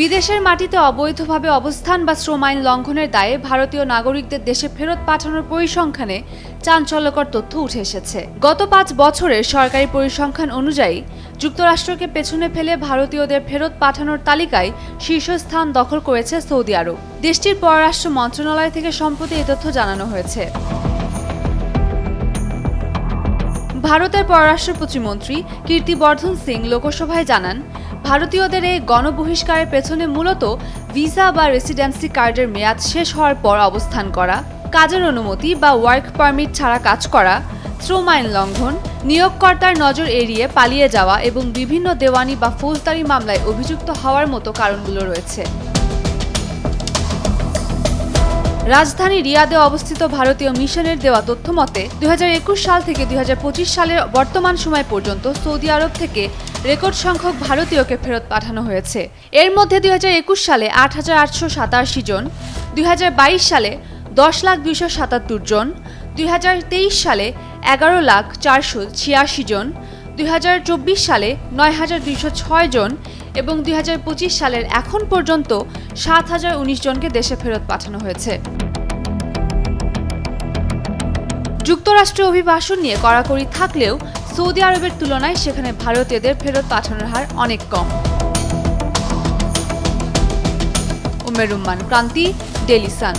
বিদেশের মাটিতে অবৈধভাবে অবস্থান বা শ্রম আইন লঙ্ঘনের দায়ে ভারতীয় নাগরিকদের দেশে ফেরত পাঠানোর পরিসংখ্যানে চাঞ্চল্যকর তথ্য উঠে এসেছে। গত ৫ বছরের সরকারি পরিসংখ্যান অনুযায়ী যুক্তরাষ্ট্রকে পেছনে ফেলে ভারতীয়দের ফেরত পাঠানোর তালিকায় শীর্ষস্থান দখল করেছে সৌদি আরব। দেশটির পররাষ্ট্র মন্ত্রণালয় থেকে সম্প্রতি এই তথ্য জানানো হয়েছে। ভারতের পররাষ্ট্র প্রতিমন্ত্রী কীর্তিবর্ধন সিং লোকসভায় জানান, ভারতীয়দের এই গণবহিষ্কারের পেছনে মূলত ভিসা বা রেসিডেন্সি কার্ডের মেয়াদ শেষ হওয়ার পর অবস্থান করা, কাজের অনুমতি বা ওয়ার্ক পারমিট ছাড়া কাজ করা, শ্রম আইন লঙ্ঘন, নিয়োগকর্তার নজর এড়িয়ে পালিয়ে যাওয়া এবং বিভিন্ন দেওয়ানি বা ফৌজদারি মামলায় অভিযুক্ত হওয়ার মতো কারণগুলো রয়েছে। রাজধানী রিয়াদে অবস্থিত ভারতীয় মিশনের দেওয়া তথ্য মতে ২০২১ সাল থেকে ২০২৫ সালের বর্তমান সময় পর্যন্ত সৌদি আরব থেকে রেকর্ড সংখ্যক ভারতীয়কে ফেরত পাঠানো হয়েছে। এর মধ্যে ২০২১ সালে ৮,৮৮৭ জন, ২০২২ সালে ১০,২৭৭ জন, ২০২৩ সালে ১১,৪৮৬ জন, ২০২৪ সালে ৯,২০৬ জন এবং ২০২৫ সালের এখন পর্যন্ত ৭,০১৯ জনকে দেশে ফেরত পাঠানো হয়েছে। যুক্তরাষ্ট্রে অভিবাসন নিয়ে কড়াকড়ি থাকলেও সৌদি আরবের তুলনায় সেখানে ভারতীয়দের ফেরত পাঠানোর হার অনেক কম। উমের রুম্মান, ক্রান্তি, ডেইলি সান।